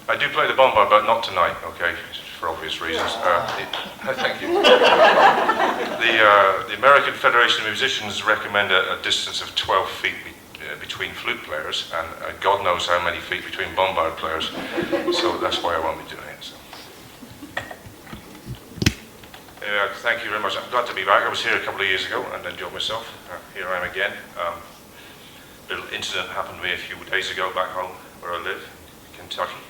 I do play the bombard, but not tonight, okay, for obvious reasons. Thank you. The American Federation of Musicians recommend a distance of 12 feet between flute players, and God knows how many feet between bombard players, so that's why I won't be doing it. So. Thank you very much. I'm glad to be back. I was here a couple of years ago and enjoyed myself. Here I am again. A little incident happened to me a few days ago back home where I live, in Kentucky.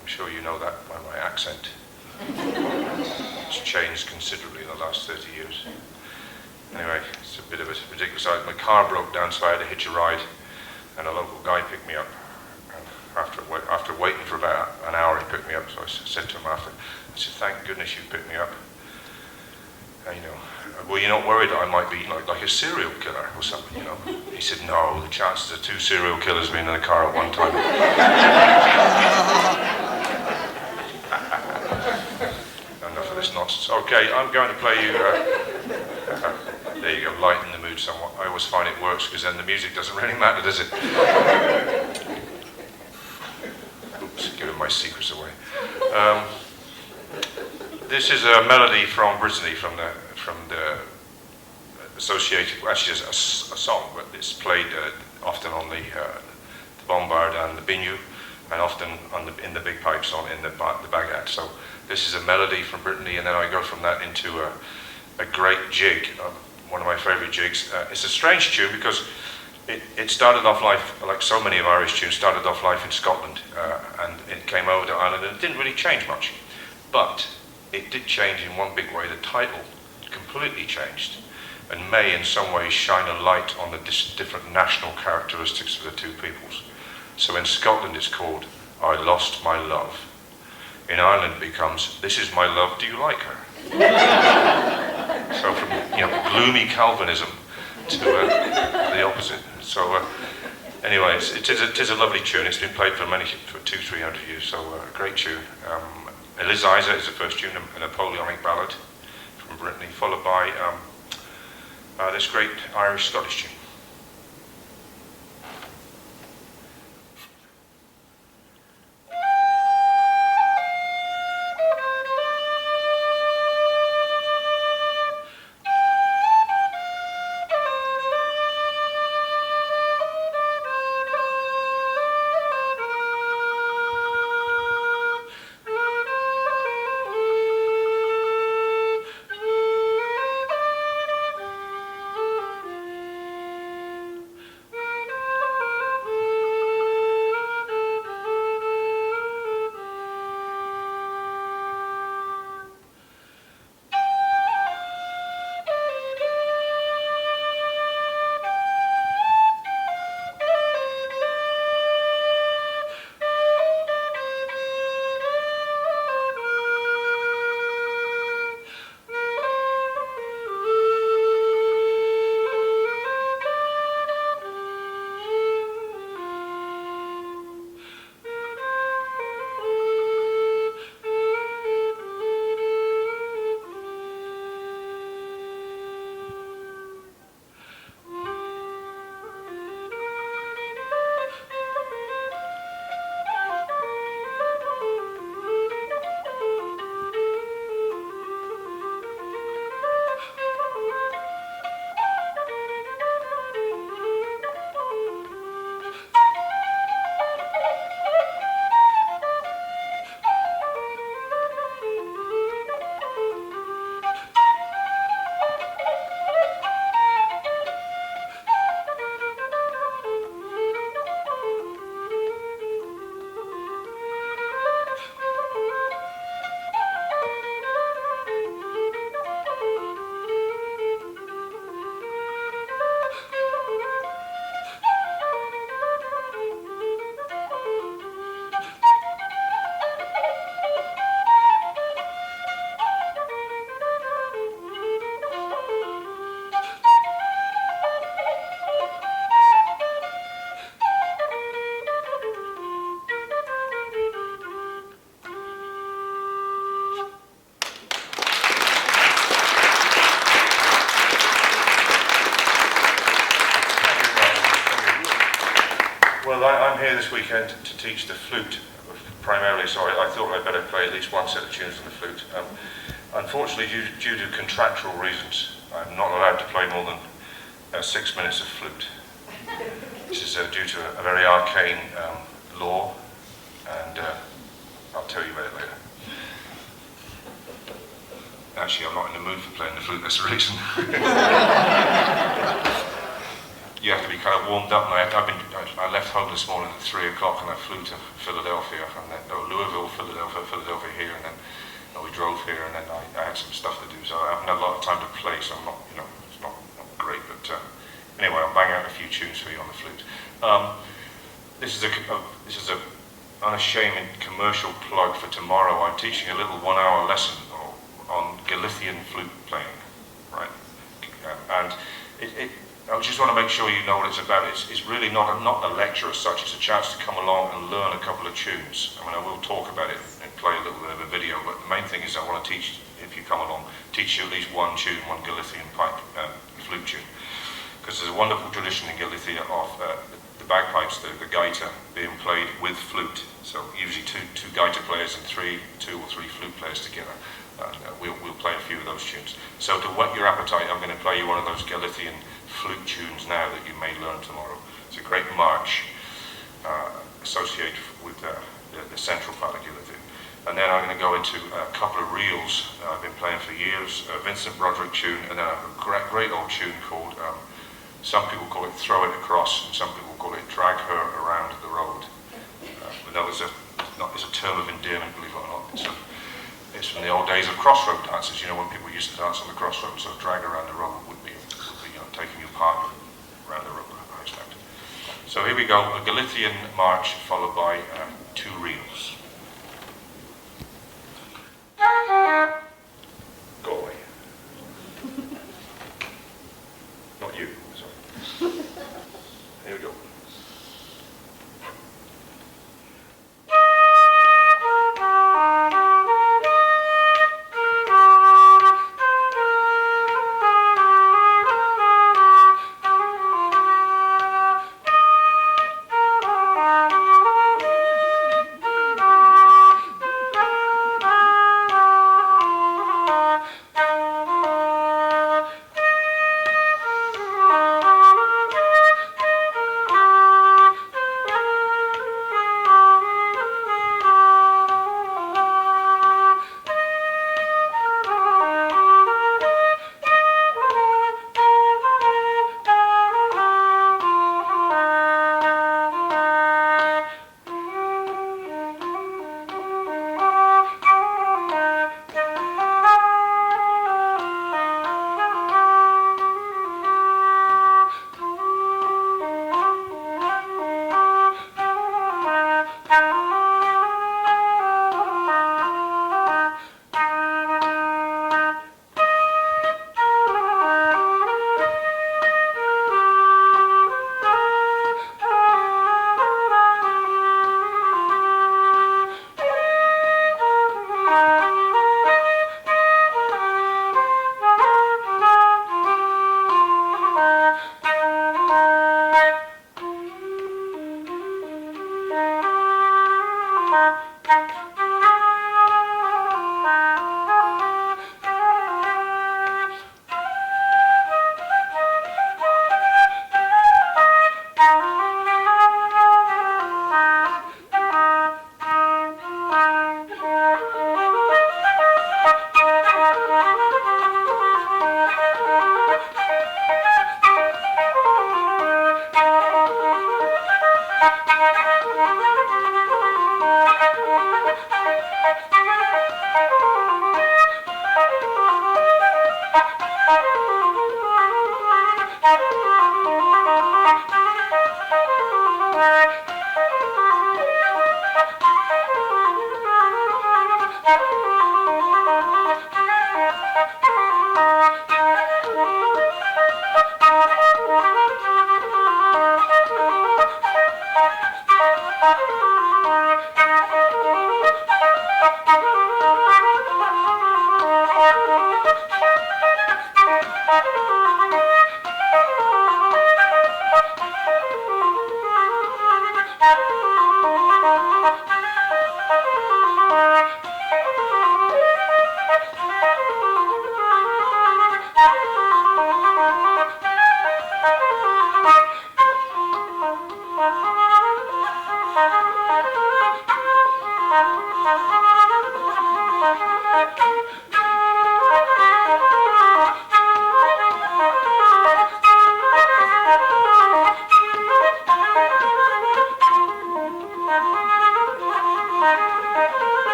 I'm sure you know that by my accent. It's changed considerably in the last 30 years. Anyway, it's a bit of a ridiculous item. My car broke down, so I had to hitch a ride, and a local guy picked me up. And after waiting for about an hour, he picked me up, so I said to him after, I said, thank goodness you picked me up. You know, well, you're not worried that I might be like a serial killer or something, you know? He said, no, the chances of 2 serial killers being in the car at one time. Enough of this nonsense. Okay, I'm going to play you, there you go, lighten the mood somewhat. I always find it works because then the music doesn't really matter, does it? Oops, giving my secrets away. This is a melody from Brittany, from the associated. Well, actually, it's a song, but it's played often on the bombard and the biniou, and often in the big pipes in the bagat. So this is a melody from Brittany, and then I go from that into a great jig, one of my favourite jigs. It's a strange tune because it started off life, like so many of Irish tunes, started off life in Scotland, and it came over to Ireland, and it didn't really change much, but it did change in one big way. The title completely changed and may in some ways shine a light on the different national characteristics of the two peoples. So in Scotland it's called I Lost My Love. In Ireland it becomes This Is My Love, Do You Like Her? So from gloomy Calvinism to the opposite. So anyway, it is a lovely tune. It's been played for 200-300 years, so a great tune. Eliza is the first tune, a Napoleonic ballad from Brittany, followed by this great Irish-Scottish tune. Well, I'm here this weekend to teach the flute, primarily, so I thought I'd better play at least one set of tunes on the flute. Unfortunately, due to contractual reasons, I'm not allowed to play more than 6 minutes of flute. This is due to a very arcane law, and I'll tell you about it later. Actually, I'm not in the mood for playing the flute, that's the reason. You have to be kind of warmed up, and I left home this morning at 3 o'clock and I flew to Philadelphia, and then Louisville, Philadelphia here, and then we drove here, and then I had some stuff to do, so I haven't had a lot of time to play, so I'm not, it's not great, but anyway, I'll bang out a few tunes for you on the flute. This is a unashamed commercial plug for tomorrow. I'm teaching a little 1-hour lesson on Galician flute playing, right? And I just want to make sure you know what it's about. It's really not a lecture as such. It's a chance to come along and learn a couple of tunes. I mean, I will talk about it and play a little bit of a video, but the main thing is I want to teach, if you come along, teach you at least one tune, one Galician flute tune. Because there's a wonderful tradition in Galicia of the bagpipes, the gaita, being played with flute. So usually two gaita players and two or three flute players together. And we'll play a few of those tunes. So to whet your appetite, I'm going to play you one of those Galician flute tunes now that you may learn tomorrow. It's a great march associated with the central part of Galicia. And then I'm going to go into a couple of reels I've been playing for years, a Vincent Broderick tune, and then a great old tune called, some people call it Throw It Across, and some people call it Drag Her Around the Road. But that was it's a term of endearment, believe it or not. It's from the old days of crossroad dances, when people used to dance on the crossroads, so drag around the road would be taking your partner around the road, I expect. So here we go, a Galician march followed by 2 reels. Go away. Not you, sorry. Here we go.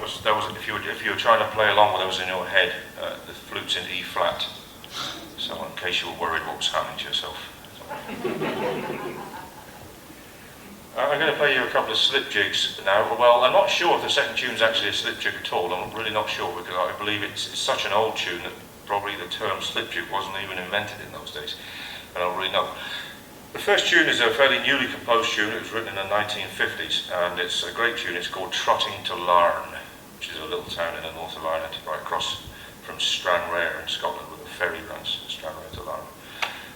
if you were trying to play along with those in your head, the flute's in E flat. So in case you were worried what was happening to yourself. I'm going to play you a couple of slip jigs now. Well, I'm not sure if the second tune's actually a slip jig at all. I'm really not sure, because I believe it's such an old tune that probably the term slip jig wasn't even invented in those days. I don't really know. The first tune is a fairly newly composed tune. It was written in the 1950s, and it's a great tune. It's called Trotting to Larne, which is a little town in the north of Ireland, right across from Stranraer in Scotland, where the ferry runs Stranraer to Larne.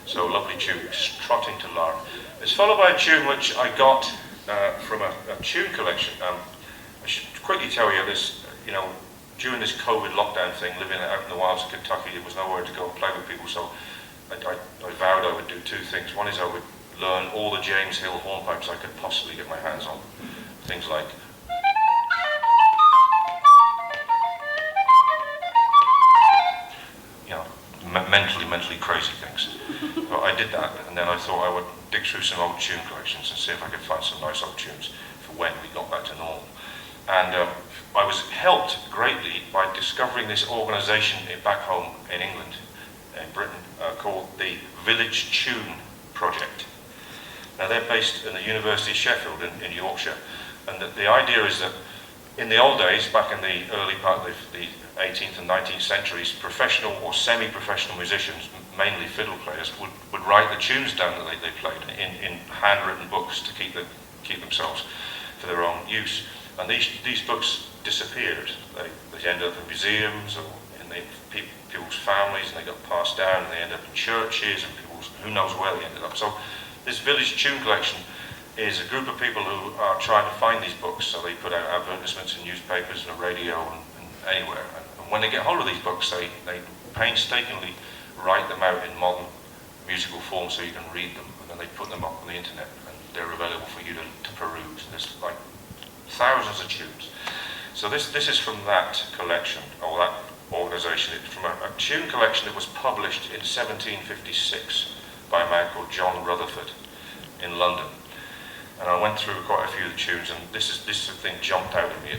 So lovely tune, Trotting to Larne. It's followed by a tune which I got from a tune collection. I should quickly tell you this, during this COVID lockdown thing, living out in the wilds of Kentucky, there was nowhere to go and play with people, so I vowed I would do two things. One is I would learn all the James Hill hornpipes I could possibly get my hands on. Things like mentally crazy things. But I did that, and then I thought I would dig through some old tune collections and see if I could find some nice old tunes for when we got back to normal. And I was helped greatly by discovering this organisation back home in England, in Britain, called the Village Tune Project. Now they're based in the University of Sheffield in Yorkshire, and the idea is that in the old days, back in the early part of the 18th and 19th centuries, professional or semi-professional musicians, mainly fiddle players, would write the tunes down that they played in handwritten books to keep themselves for their own use. And these books disappeared. They ended up in museums or in people's families, and they got passed down, and they ended up in churches, and who knows where they ended up. So this village tune collection is a group of people who are trying to find these books. So they put out advertisements in newspapers and the radio and anywhere. And when they get hold of these books, they painstakingly write them out in modern musical form so you can read them, and then they put them up on the internet, and they're available for you to peruse. There's like thousands of tunes. So this is from that collection, or that organisation. It's from a tune collection that was published in 1756 by a man called John Rutherford in London. And I went through quite a few of the tunes, and this thing jumped out at me.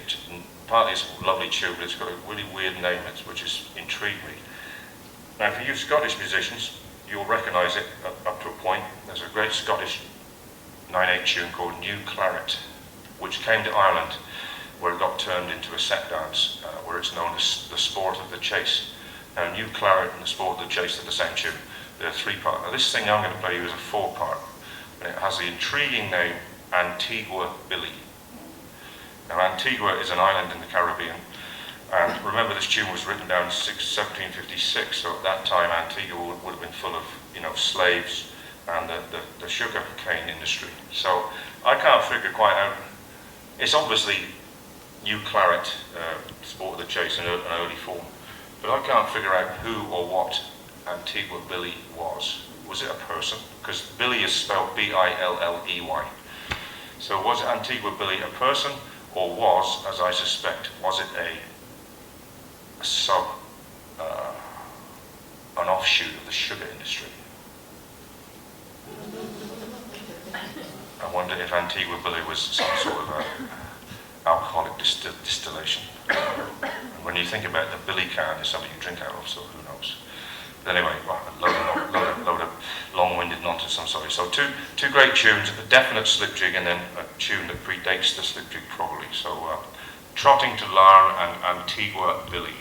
Partly it's a lovely tune, but it's got a really weird name, which has intrigued me. Now, for you Scottish musicians, you'll recognise it up to a point. There's a great Scottish 9/8 tune called New Claret, which came to Ireland, where it got turned into a set dance, where it's known as the Sport of the Chase. Now, New Claret and the Sport of the Chase are the same tune. They're three-part. Now, this thing I'm going to play you is a four-part, and it has the intriguing name Antigua Billy. Now, Antigua is an island in the Caribbean, and remember this tune was written down in 1756, so at that time Antigua would have been full of, slaves and the sugar cane industry. So I can't figure quite out. It's obviously New Claret, Sport of the Chase in an early form, but I can't figure out who or what Antigua Billy was. Was it a person? Because Billy is spelled B-I-L-L-E-Y. So was Antigua Billy a person, or was, as I suspect, was it an offshoot of the sugar industry? I wonder if Antigua Billy was some sort of alcoholic distillation. And when you think about it, the billy can is something you drink out of, so who knows? But anyway, a load of long-winded nonsense, I'm sorry. So two great tunes, a definite slip jig, and then a tune that predates the slip jig probably. So Trotting to Larne and Antigua Billy.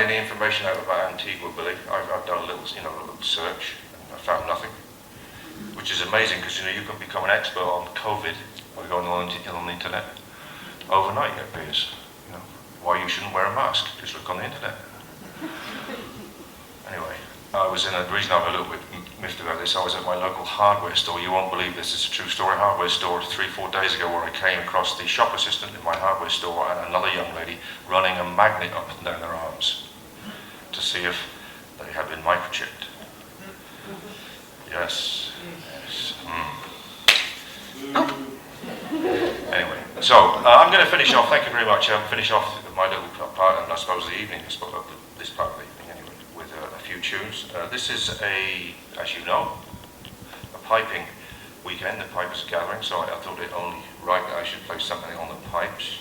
any information out about Antigua, Billy. I've done a little, a little search, and I found nothing, which is amazing because you can become an expert on COVID by going on the internet. Overnight, it appears. Why you shouldn't wear a mask? Just look on the internet. Anyway, the reason I'm a little bit miffed about this, I was at my local hardware store. You won't believe this, it's a true story. Hardware store 3-4 days ago where I came across the shop assistant in my hardware store and another young lady running a magnet up and down their arms to see if they had been microchipped. Yes. Anyway, so I'm going to finish off, thank you very much, finish off my little part, and I suppose the evening, this part of the evening anyway, with a few tunes. This is as you know, a piping weekend, the pipers are gathering, so I thought it only right that I should play something on the pipes.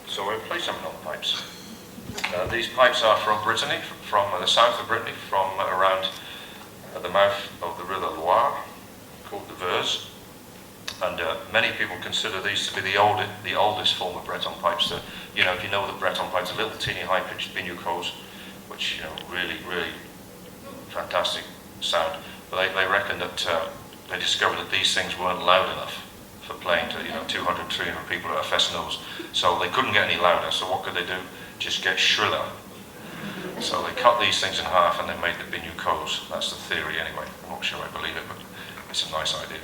So I'll play something on the pipes. These pipes are from Brittany, from the south of Brittany, from around the mouth of the River Loire, called the Verse. And many people consider these to be the oldest form of Breton pipes. If you know the Breton pipes, the little teeny high-pitched binucos, which really, really fantastic sound. But they reckon that they discovered that these things weren't loud enough for playing to 200, 300 people at a fest-nose. So they couldn't get any louder. So what could they do? Just get shriller. So they cut these things in half and they made the binucos. That's the theory anyway. I'm not sure I believe it, but it's a nice idea.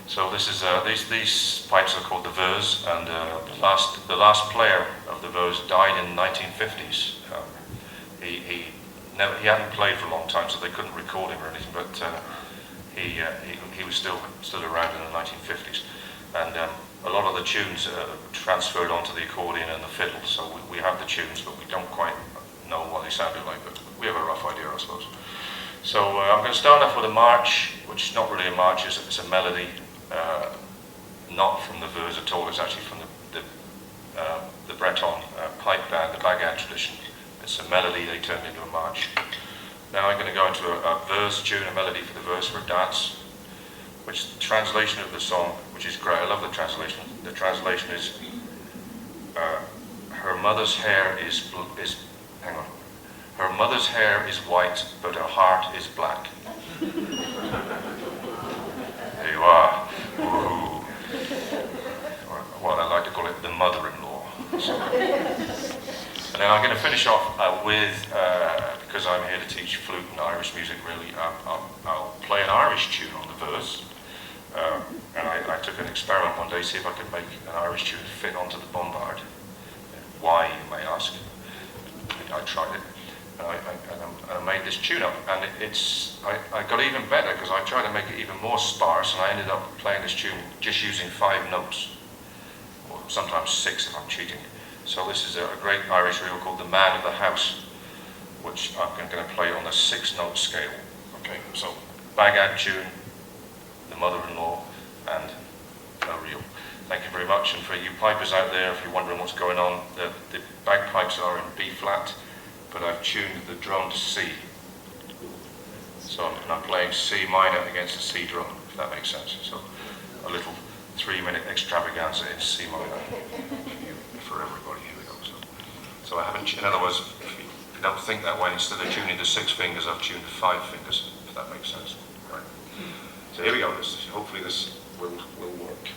So this is these pipes are called the Verse, and the last player of the Verse died in the 1950s. He hadn't played for a long time, so they couldn't record him or anything. But he was still around in the 1950s, and a lot of the tunes transferred onto the accordion and the fiddle. So we have the tunes, but we don't quite know what they sounded like. But we have a rough idea, I suppose. So I'm going to start off with a march, which is not really a march; it's a melody. Not from the Verse at all, it's actually from the Breton pipe band, the bagad tradition. It's a melody they turned into a march. Now I'm going to go into a verse tune, a melody for the Verse for a dance, which the translation of the song, which is great, I love the translation. The translation is, her mother's hair is her mother's hair is white, but her heart is black. There you are. Ooh. Well, I like to call it the mother-in-law. And then I'm going to finish off with, because I'm here to teach flute and Irish music really, I'll play an Irish tune on the Verse. And I took an experiment one day to see if I could make an Irish tune fit onto the bombard. Why, you may ask. I tried it. And I made this tune up, and I got even better because I tried to make it even more sparse, and I ended up playing this tune just using 5 notes, or sometimes 6 if I'm cheating. So this is a great Irish reel called The Man of the House, which I'm going to play on the 6-note scale. Okay, so bagad tune, the mother-in-law, and a reel. Thank you very much, and for you pipers out there, if you're wondering what's going on, the bagpipes are in B flat, but I've tuned the drum to C. So I'm playing C minor against a C drum, if that makes sense. So a little 3-minute extravaganza in C minor for everybody. Here we go. So I haven't, in other words, if you don't think that way, instead of tuning to 6 fingers, I've tuned to 5 fingers, if that makes sense. Right. So here we go. Hopefully this will work.